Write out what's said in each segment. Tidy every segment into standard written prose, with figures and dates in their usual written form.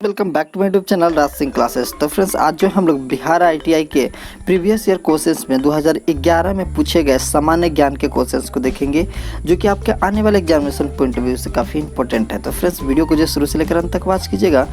Welcome back to my YouTube channel Raj Singh classes. तो friends, आज जो हम लोग बिहार आईटीआई के प्रीवियस ईयर क्वेश्चंस में 2011 में पूछे गए सामान्य ज्ञान के क्वेश्चंस को देखेंगे, जो कि आपके आने वाले एग्जामिनेशन पॉइंट ऑफ व्यू से काफ़ी इंपॉर्टेंट है। तो फ्रेंड्स, वीडियो को जो शुरू से लेकर अंत तक वॉच कीजिएगा,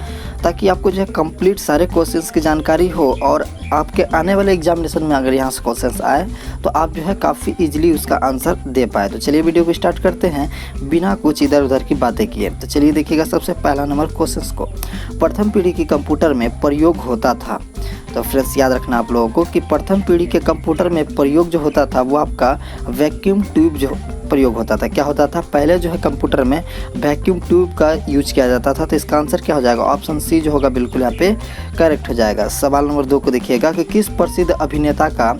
ताकि आपको जो है कंप्लीट सारे क्वेश्चंस की जानकारी हो, और आपके आने वाले एग्जामिनेशन में अगर यहाँ से क्वेश्चंस आए तो आप जो है काफ़ी ईजिली उसका आंसर दे पाए। तो चलिए वीडियो को स्टार्ट करते हैं बिना कुछ इधर उधर की बातें किए। तो चलिए देखिएगा सबसे पहला नंबर क्वेश्चंस को, प्रथम पीढ़ी के कंप्यूटर में प्रयोग होता था। तो फ्रेंड्स, याद रखना आप लोगों को कि प्रथम पीढ़ी के कंप्यूटर में प्रयोग जो होता था वो आपका वैक्यूम ट्यूब जो प्रयोग होता था। क्या होता था, पहले जो है कंप्यूटर में वैक्यूम ट्यूब का यूज किया जाता था। तो इसका आंसर क्या हो जाएगा, ऑप्शन सी जो होगा बिल्कुल यहाँ पे करेक्ट हो जाएगा। सवाल नंबर 2 को देखिएगा कि किस प्रसिद्ध अभिनेता का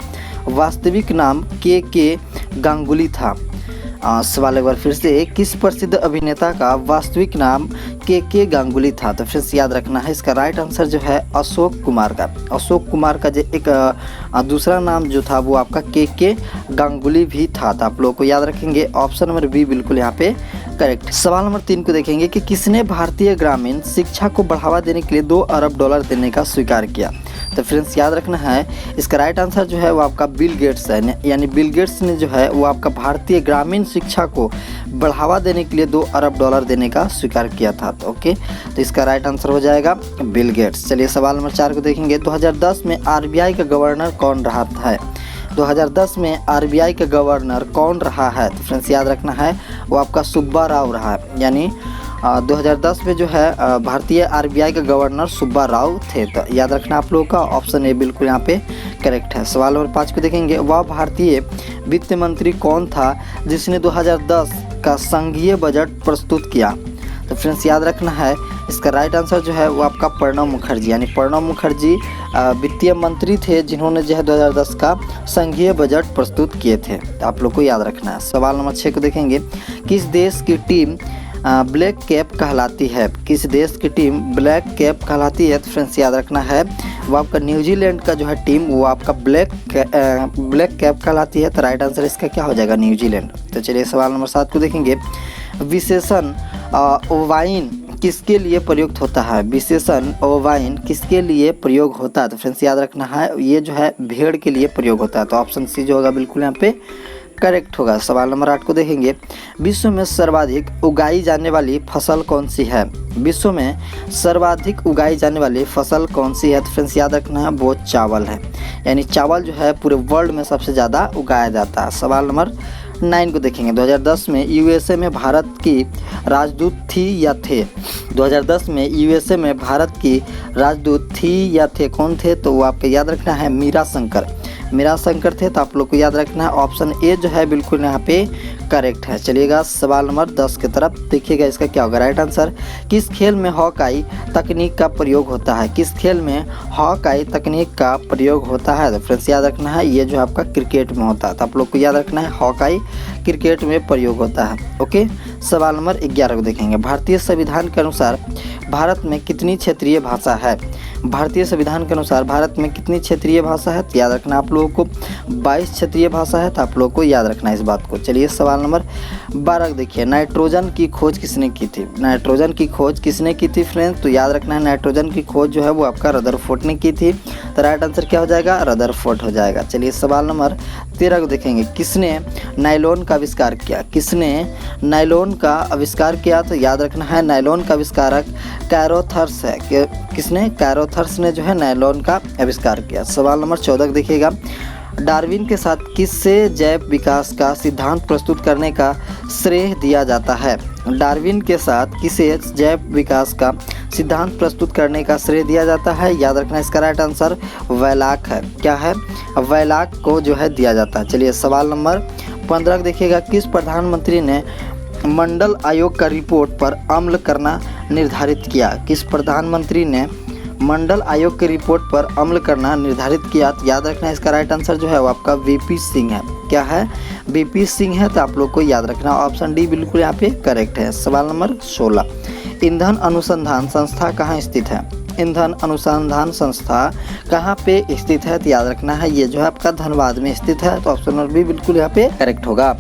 वास्तविक नाम के गांगुली था। सवाल एक बार फिर से, किस प्रसिद्ध अभिनेता का वास्तविक नाम के गांगुली था। तो फ्रेंड्स, याद रखना है इसका राइट आंसर जो है अशोक कुमार का। अशोक कुमार का जो एक दूसरा नाम जो था वो आपका के गांगुली भी था। तो आप लोगों को याद रखेंगे, ऑप्शन नंबर बी बिल्कुल यहाँ पे करेक्ट। सवाल नंबर 3 को देखेंगे कि किसने भारतीय ग्रामीण शिक्षा को बढ़ावा देने के लिए $2 अरब देने का स्वीकार किया। तो फ्रेंड्स, याद रखना है इसका राइट आंसर जो है वो आपका बिल गेट्स है। यानी बिल गेट्स ने जो है वो आपका भारतीय ग्रामीण शिक्षा को बढ़ावा देने के लिए $2 अरब देने का स्वीकार किया था। तो ओके, तो इसका राइट आंसर हो जाएगा बिल गेट्स। चलिए सवाल नंबर 4 को देखेंगे, 2010 में आरबीआई का गवर्नर कौन रहा है। 2010 में आरबीआई का गवर्नर कौन रहा है। तो फ्रेंड्स, याद रखना है वो आपका सुब्बा राव रहा है। यानी 2010 में जो है भारतीय आरबीआई के गवर्नर सुब्बा राव थे। तो याद रखना आप लोगों का ऑप्शन ए बिल्कुल यहाँ पे करेक्ट है। सवाल नंबर 5 को देखेंगे, वह भारतीय वित्त मंत्री कौन था जिसने 2010 का संघीय बजट प्रस्तुत किया। तो फ्रेंड्स, याद रखना है इसका राइट आंसर जो है वो आपका प्रणब मुखर्जी। यानी प्रणब मुखर्जी वित्तीय मंत्री थे जिन्होंने जो है 2010 का संघीय बजट प्रस्तुत किए थे। तो आप लोग को याद रखना है। सवाल नंबर 6 को देखेंगे, किस देश की टीम ब्लैक कैप कहलाती है। किस देश की टीम ब्लैक कैप कहलाती है। तो फ्रेंड्स, याद रखना है वो आपका न्यूजीलैंड का जो है टीम वो आपका ब्लैक कैप कहलाती है। तो राइट आंसर इसका क्या हो जाएगा, न्यूजीलैंड। तो चलिए सवाल नंबर 7 को देखेंगे, विशेषण ओवाइन किसके लिए प्रयुक्त होता है। विशेषण ओवाइन किसके लिए प्रयोग होता है। तो फ्रेंड्स, याद रखना है ये जो है भेड़ के लिए प्रयोग होता है। तो ऑप्शन सी जो होगा बिल्कुल यहाँ पे करेक्ट होगा। सवाल नंबर 8 को देखेंगे, विश्व में सर्वाधिक उगाई जाने वाली फसल कौन सी है। विश्व में सर्वाधिक उगाई जाने वाली फसल कौन सी है। तो फ्रेंड्स, याद रखना है वो चावल है। यानी चावल जो है पूरे वर्ल्ड में सबसे ज़्यादा उगाया जाता है। सवाल नंबर 9 को देखेंगे, 2010 में यूएसए में भारत की राजदूत थी या थे। 2010 में यूएसए में भारत की राजदूत थी या थे, कौन थे। तो वो आपको याद रखना है मीरा शंकर थे। तो आप लोग को याद रखना है ऑप्शन ए जो है बिल्कुल यहाँ पे करेक्ट है। चलिएगा सवाल नंबर 10 की तरफ देखिएगा, इसका क्या होगा राइट आंसर। किस खेल में हॉकाई तकनीक का प्रयोग होता है। किस खेल में हॉकाई तकनीक का प्रयोग होता है। तो फ्रेंड्स, याद रखना है ये जो आपका क्रिकेट में होता है। तो आप लोग को याद रखना है हॉकाई क्रिकेट में प्रयोग होता है। ओके, सवाल नंबर 11 को देखेंगे, भारतीय संविधान के अनुसार भारत में कितनी क्षेत्रीय भाषा है। भारतीय संविधान के अनुसार भारत में कितनी क्षेत्रीय भाषा है। तो याद रखना आप लोगों को 22 क्षेत्रीय भाषा है। तो आप लोगों को याद रखना है इस बात को। चलिए सवाल नंबर 12 देखिए, नाइट्रोजन की खोज किसने की थी। नाइट्रोजन की खोज किसने की थी फ्रेंड्स। तो याद रखना है नाइट्रोजन की खोज जो है वो आपका रदरफोर्ड ने की थी। तो राइट आंसर क्या हो जाएगा, रदरफोर्ड हो जाएगा। चलिए सवाल नंबर 13 को देखेंगे, किसने नायलॉन का आविष्कार किया। किसने नायलॉन का आविष्कार किया। तो याद रखना है नायलॉन का आविष्कारक कैरोथर्स है। किसने, कैरोथर्स ने जो है नायलॉन का आविष्कार किया। सवाल नंबर 14 देखिएगा, डार्विन के साथ किससे जैव विकास का सिद्धांत प्रस्तुत करने का श्रेय दिया जाता है। डार्विन के साथ किसे जैव विकास का सिद्धांत प्रस्तुत करने का श्रेय दिया जाता है। याद रखना इसका राइट आंसर वैलाक है। क्या है, वैलाक को जो है दिया जाता है। चलिए सवाल नंबर 15 देखिएगा, किस प्रधानमंत्री ने मंडल आयोग का रिपोर्ट पर अमल करना निर्धारित किया। किस प्रधानमंत्री ने मंडल आयोग की रिपोर्ट पर अमल करना निर्धारित किया। तो याद रखना इसका राइट आंसर जो है वो आपका वीपी सिंह है। क्या है, वीपी सिंह है। तो आप लोग को याद रखना ऑप्शन डी बिल्कुल यहाँ पे करेक्ट है। सवाल नंबर 16, ईंधन अनुसंधान संस्था कहाँ स्थित है। ईंधन अनुसंधान संस्था कहाँ पे स्थित है। तो याद रखना है ये जो है आपका धनबाद में स्थित है। तो ऑप्शन नंबर बी बिल्कुल यहाँ पे करेक्ट होगा।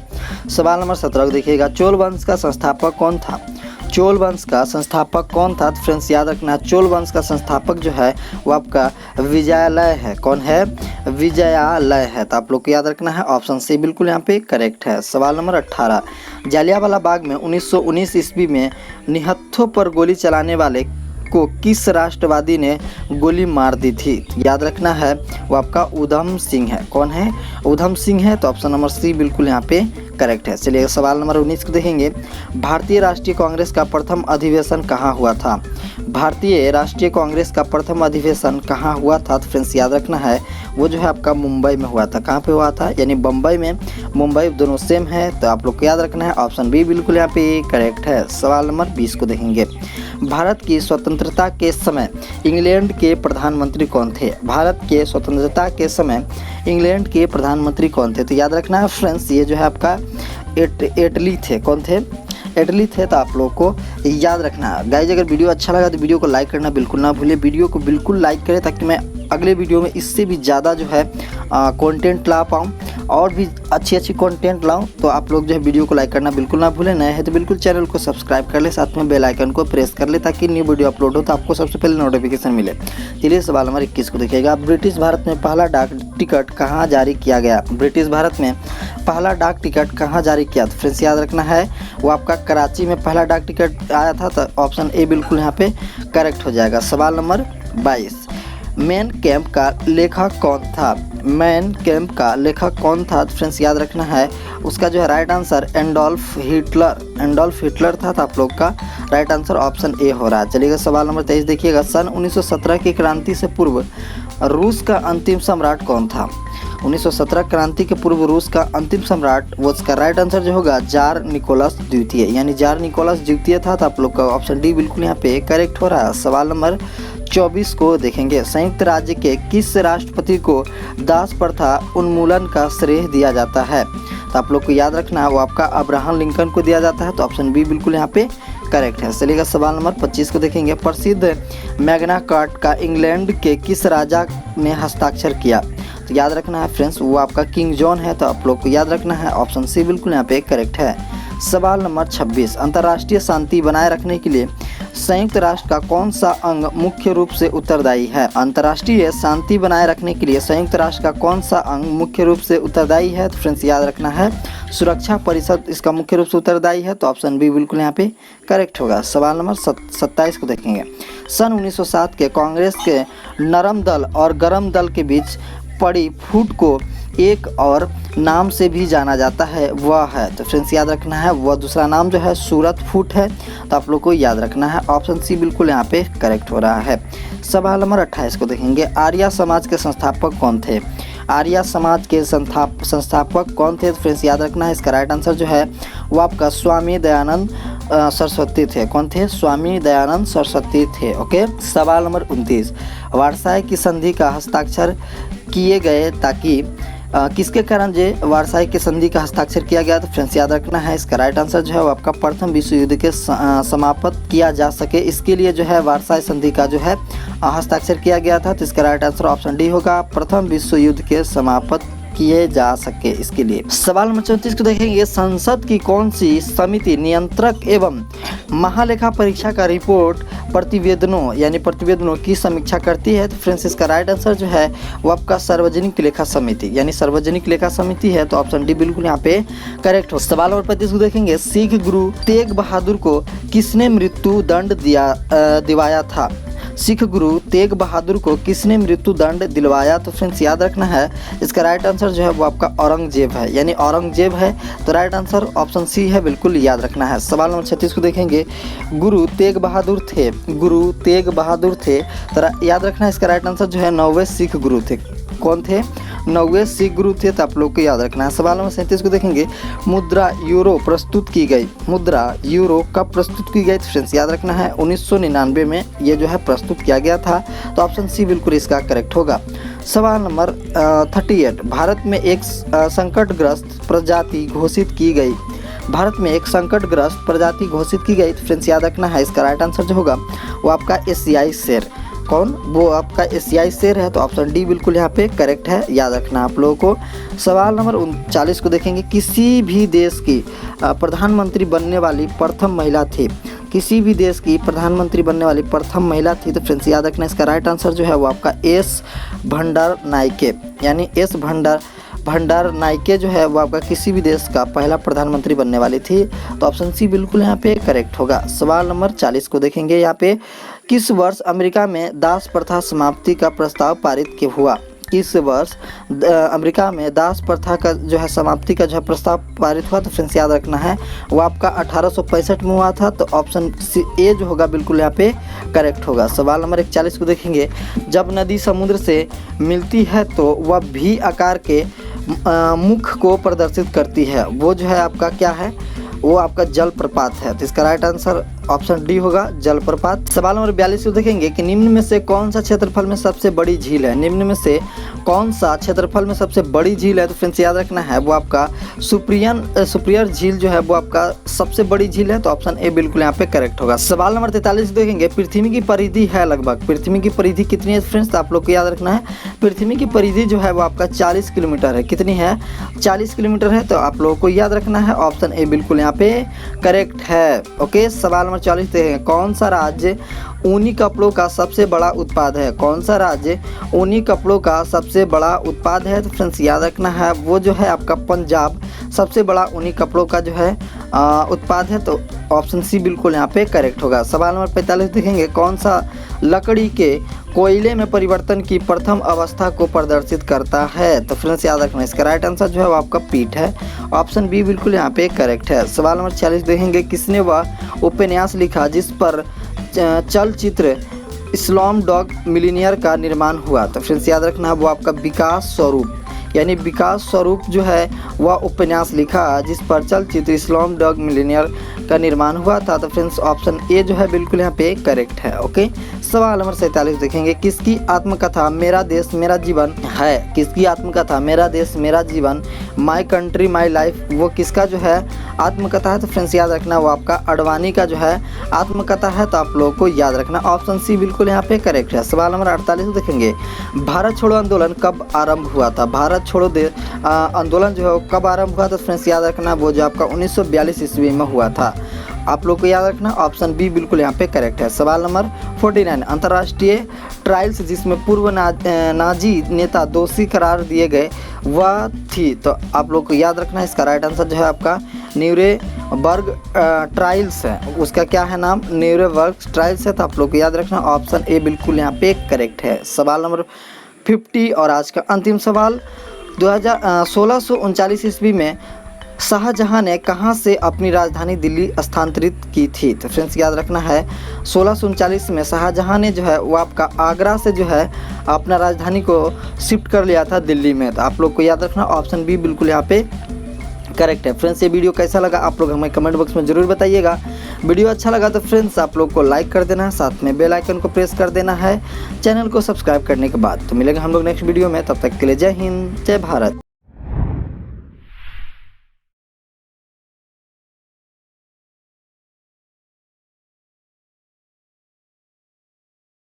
सवाल नंबर 17 देखिएगा, चोल वंश का संस्थापक कौन था। चोल वंश का संस्थापक कौन था? तो फ्रेंड्स याद रखना है, चोल वंश का संस्थापक जो है वो आपका विजयालय है। कौन है? विजयालय है। तो आप लोग को याद रखना है, ऑप्शन सी बिल्कुल यहाँ पे करेक्ट है। सवाल नंबर 18, जालियांवाला बाग में 1919 ईस्वी में निहत्थों पर गोली चलाने वाले को किस राष्ट्रवादी ने गोली मार दी थी? याद रखना है, वो आपका उधम सिंह है। कौन है? उधम सिंह है। तो ऑप्शन नंबर सी बिल्कुल यहाँ पे करेक्ट है। चलिए सवाल नंबर 19 को देखेंगे। भारतीय राष्ट्रीय कांग्रेस का प्रथम अधिवेशन कहाँ हुआ था? भारतीय राष्ट्रीय कांग्रेस का प्रथम अधिवेशन कहाँ हुआ था? तो फ्रेंड्स याद रखना है, वो जो है आपका मुंबई में हुआ था। कहाँ पे हुआ था? यानी बम्बई में, मुंबई दोनों सेम है। तो आप लोग को याद रखना है, ऑप्शन बी बिल्कुल यहाँ पे करेक्ट है। सवाल नंबर 20 को देखेंगे। भारत की स्वतंत्रता के समय इंग्लैंड के प्रधानमंत्री कौन थे? भारत के स्वतंत्रता के समय इंग्लैंड के प्रधानमंत्री कौन थे? तो याद रखना है फ्रेंड्स, ये जो है आपका इटली थे। कौन थे? इटली थे। तो आप लोगों को याद रखना है। गाइज अगर वीडियो अच्छा लगा तो वीडियो को लाइक करना बिल्कुल ना भूलें। वीडियो को बिल्कुल लाइक करें ताकि मैं अगले वीडियो में इससे भी ज़्यादा जो है कंटेंट ला पाऊँ और भी अच्छी कंटेंट लाऊं। तो आप लोग जो है वीडियो को लाइक करना बिल्कुल ना भूलें। नए हैं तो बिल्कुल चैनल को सब्सक्राइब कर ले, साथ में बेल आइकन को प्रेस कर ले ताकि न्यू वीडियो अपलोड हो तो आपको सबसे पहले नोटिफिकेशन मिले। चलिए सवाल नंबर 21 को देखिएगा। ब्रिटिश भारत में पहला डाक टिकट कहाँ जारी किया गया? ब्रिटिश भारत में पहला डाक टिकट कहाँ जारी किया? तो फ्रेंड्स याद रखना है, वो आपका कराची में पहला डाक टिकट आया था। तो ऑप्शन ए बिल्कुल यहाँ पे करेक्ट हो जाएगा। सवाल नंबर 22, मेन कैंप का लेखक कौन था? मेन कैंप का लेखक कौन था? तो फ्रेंड्स याद रखना है, उसका जो है राइट आंसर एडोल्फ हिटलर था। तो आप लोग का राइट आंसर ऑप्शन ए हो रहा है। चलिएगा सवाल नंबर 23 देखिएगा। सन 1917 की क्रांति से पूर्व रूस का अंतिम सम्राट कौन था? 1917 क्रांति के पूर्व रूस का अंतिम सम्राट, वो उसका राइट आंसर जो होगा जार निकोलस द्वितीय, यानी जार निकोलस द्वितीय था। तो आप लोग का ऑप्शन डी बिल्कुल यहाँ पे करेक्ट हो रहा है। सवाल नंबर 24 को देखेंगे। संयुक्त राज्य के किस राष्ट्रपति को दास प्रथा उन्मूलन का श्रेय दिया जाता है? तो आप लोग को याद रखना है, वो आपका अब्राहम लिंकन को दिया जाता है। तो ऑप्शन बी बिल्कुल यहाँ पे करेक्ट है। चलिएगा सवाल नंबर 25 को देखेंगे। प्रसिद्ध मैग्ना कार्टा का इंग्लैंड के किस राजा ने हस्ताक्षर किया? तो याद रखना है फ्रेंड्स, वो आपका किंग जॉन है। तो आप लोग को याद रखना है, ऑप्शन सी बिल्कुल यहाँ पे करेक्ट है। सवाल नंबर 26, अंतर्राष्ट्रीय शांति बनाए रखने के लिए संयुक्त राष्ट्र का कौन सा अंग मुख्य रूप से उत्तरदायी है? अंतर्राष्ट्रीय शांति बनाए रखने के लिए संयुक्त राष्ट्र का कौन सा अंग मुख्य रूप से उत्तरदायी है? तो फ्रेंड्स याद रखना है, सुरक्षा परिषद इसका मुख्य रूप से उत्तरदायी है। तो ऑप्शन बी बिल्कुल यहाँ पे करेक्ट होगा। सवाल नंबर 27 को देखेंगे। सन 1907 के कांग्रेस के नरम दल और गरम दल के बीच पड़ी फूट को एक और नाम से भी जाना जाता है, वह है? तो फ्रेंड्स याद रखना है, वह दूसरा नाम जो है सूरत फूट है। तो आप लोग को याद रखना है, ऑप्शन सी बिल्कुल यहाँ पे करेक्ट हो रहा है। सवाल नंबर 28 को देखेंगे। आर्य समाज के संस्थापक कौन थे? आर्य समाज के संस्थापक कौन थे? तो फ्रेंड्स याद रखना है, इसका राइट आंसर जो है वो आपका स्वामी दयानंद सरस्वती थे। कौन थे? स्वामी दयानंद सरस्वती थे। ओके। सवाल नंबर 29, वार्साई की संधि का हस्ताक्षर किए गए ताकि किसके कारण जे वार्साई की संधि का हस्ताक्षर किया गया? तो फ्रेंड्स याद रखना है, इसका राइट आंसर जो है वो आपका प्रथम विश्व युद्ध के समाप्त किया जा सके, इसके लिए जो है वार्साई संधि का जो है हस्ताक्षर किया गया था। तो इसका राइट आंसर ऑप्शन डी होगा, प्रथम विश्व युद्ध के समाप्त किए जा सके इसके लिए। सवाल नंबर 34 को देखेंगे। संसद की कौन सी समिति नियंत्रक एवं महालेखा परीक्षा का रिपोर्ट प्रतिवेदनों की समीक्षा करती है? तो फ्रेंड्स इसका राइट आंसर जो है वो आपका सार्वजनिक लेखा समिति, यानी सार्वजनिक लेखा समिति है। तो ऑप्शन डी बिल्कुल यहाँ पे करेक्ट हो। सवाल नंबर 35 को देखेंगे। सिख गुरु तेग बहादुर को किसने मृत्यु दंड दिवाया था? सिख गुरु तेग बहादुर को किसने मृत्यु दंड दिलवाया? तो फ्रेंड्स याद रखना है, इसका राइट आंसर जो है वो आपका औरंगजेब है, यानी औरंगजेब है। तो राइट आंसर ऑप्शन सी है, बिल्कुल याद रखना है। सवाल नंबर 36 को देखेंगे। गुरु तेग बहादुर थे। तो याद रखना है, इसका राइट आंसर जो है 9वें सिख गुरु थे। कौन थे? 9वें सिख गुरु थे। तो आप लोग को याद रखना है। सवाल नंबर 37 को देखेंगे। मुद्रा यूरो प्रस्तुत की गई। मुद्रा यूरो कब प्रस्तुत की गई? तो फ्रेंड्स याद रखना है 1999 में ये जो है प्रस्तुत किया गया था। तो ऑप्शन सी बिल्कुल इसका करेक्ट होगा। सवाल नंबर 38, भारत में एक संकटग्रस्त प्रजाति घोषित की गई। भारत में एक संकटग्रस्त प्रजाति घोषित की गई। तो फ्रेंड्स याद रखना है, इसका राइट आंसर जो होगा वो आपका एशियाई शेर। कौन? वो आपका एशियाई शेर है। तो ऑप्शन डी बिल्कुल यहाँ पे करेक्ट है, याद रखना आप लोगों को। सवाल नंबर 39 को देखेंगे। किसी भी देश की प्रधानमंत्री बनने वाली प्रथम महिला थी। किसी भी देश की प्रधानमंत्री बनने वाली प्रथम महिला थी? तो फ्रेंड्स याद रखना, इसका राइट आंसर जो है वो आपका एस भंडारनाइके, यानी एस भंडारनाइके जो है वो आपका किसी भी देश का पहला प्रधानमंत्री बनने वाली थी। तो ऑप्शन सी बिल्कुल यहाँ पे करेक्ट होगा। सवाल नंबर 40 को देखेंगे। यहाँ पे किस वर्ष अमेरिका में दास प्रथा समाप्ति का प्रस्ताव पारित हुआ? किस वर्ष अमेरिका में दास प्रथा का जो है समाप्ति का जो है प्रस्ताव पारित हुआ? तो फ्रेंड्स याद रखना है वो आपका 1865 में हुआ था। तो ऑप्शन सी ए जो होगा बिल्कुल यहाँ पे करेक्ट होगा। सवाल नंबर 41 को देखेंगे। जब नदी समुद्र से मिलती है तो वह भी आकार के मुख को प्रदर्शित करती है, वो जो है आपका क्या है? वो आपका जलप्रपात है। तो इसका राइट आंसर ऑप्शन डी होगा, जलप्रपात। सवाल नंबर 42 को देखेंगे कि निम्न में से कौन सा क्षेत्रफल में सबसे बड़ी झील है? निम्न में से कौन सा क्षेत्रफल में सबसे बड़ी झील है? तो फ्रेंड्स याद रखना है वो आपका सुप्रियर झील जो है वो आपका सबसे बड़ी झील है। तो ऑप्शन ए बिल्कुल यहाँ पे करेक्ट होगा। सवाल नंबर 43 देखेंगे। पृथ्वी की परिधि है लगभग, पृथ्वी की परिधि कितनी है फ्रेंड्स? तो आप लोग को याद रखना है पृथ्वी की परिधि जो है वो आपका 40 किलोमीटर है। कितनी है? 40 किलोमीटर है। तो आप लोगों को याद रखना है ऑप्शन ए बिल्कुल यहाँ पे करेक्ट है। ओके, सवाल नंबर 40 देखेंगे। कौन सा राज्य ऊनी कपड़ों का सबसे बड़ा उत्पाद है? कौन सा राज्य ऊनी कपड़ों का सबसे बड़ा उत्पाद है? तो फ्रेंड्स याद रखना है वो जो है आपका पंजाब सबसे बड़ा ऊनी कपड़ों का जो है उत्पाद है। तो ऑप्शन सी बिल्कुल यहाँ पे करेक्ट होगा। सवाल नंबर 45 देखेंगे। कौन सा लकड़ी के कोयले में परिवर्तन की प्रथम अवस्था को प्रदर्शित करता है? तो फ्रेंड्स याद रखना इसका राइट आंसर जो है वो आपका पीठ है। ऑप्शन बी बिल्कुल यहाँ पे करेक्ट है। सवाल नंबर 46 देखेंगे। किसने वह उपन्यास लिखा जिस पर चलचित्र स्लम डॉग मिलीनियर का निर्माण हुआ? तो फ्रेंड्स याद रखना वो आपका विकास स्वरूप, यानी विकास स्वरूप जो है वह उपन्यास लिखा जिस पर चलचित्र स्लम डॉग मिलीनियर का निर्माण हुआ था। तो फ्रेंड्स ऑप्शन ए जो है बिल्कुल यहाँ पे करेक्ट है। ओके, सवाल नंबर 47 देखेंगे। किसकी आत्मकथा मेरा देश मेरा जीवन है? किसकी आत्मकथा मेरा देश मेरा जीवन, माई कंट्री माई लाइफ, वो किसका जो है आत्मकथा है? तो फ्रेंड्स याद रखना वो आपका आडवाणी का जो है आत्मकथा है। तो आप लोगों को याद रखना ऑप्शन सी बिल्कुल यहाँ पे करेक्ट है। सवाल नंबर 48 देखेंगे। भारत छोड़ो आंदोलन कब आरंभ हुआ था? भारत छोड़ो आंदोलन जो है कब आरंभ हुआ था? तो फ्रेंड्स याद रखना वो जो आपका 1942 ईस्वी में हुआ था। आप लोग को याद रखना ऑप्शन बी बिल्कुल यहाँ पे करेक्ट है। सवाल नंबर 49। अंतर्राष्ट्रीय ट्रायल्स जिसमें पूर्व नाजी नेता दोषी करार दिए गए वह थी? तो आप लोग को याद रखना इसका राइट आंसर जो है आपका न्यूरेमबर्ग ट्रायल्स है। उसका क्या है नाम? न्यूरेमबर्ग ट्रायल्स है। तो आप लोग को याद रखना ऑप्शन ए बिल्कुल यहाँ पे करेक्ट है। सवाल नंबर 50 और आज का अंतिम सवाल। 1639 ईस्वी में शाहजहां ने कहां से अपनी राजधानी दिल्ली स्थानांतरित की थी? तो फ्रेंड्स याद रखना है 1639 में शाहजहां ने जो है वो आपका आगरा से जो है अपना राजधानी को शिफ्ट कर लिया था दिल्ली में। तो आप लोग को याद रखना ऑप्शन बी बिल्कुल यहाँ पे करेक्ट है। फ्रेंड्स ये वीडियो कैसा लगा आप लोग हमें कमेंट बॉक्स में ज़रूर बताइएगा। वीडियो अच्छा लगा तो फ्रेंड्स आप लोग को लाइक कर देना है, साथ में बेल आइकन को प्रेस कर देना है चैनल को सब्सक्राइब करने के बाद। तो मिलेंगे हम लोग नेक्स्ट वीडियो में, तब तक के लिए जय हिंद जय भारत।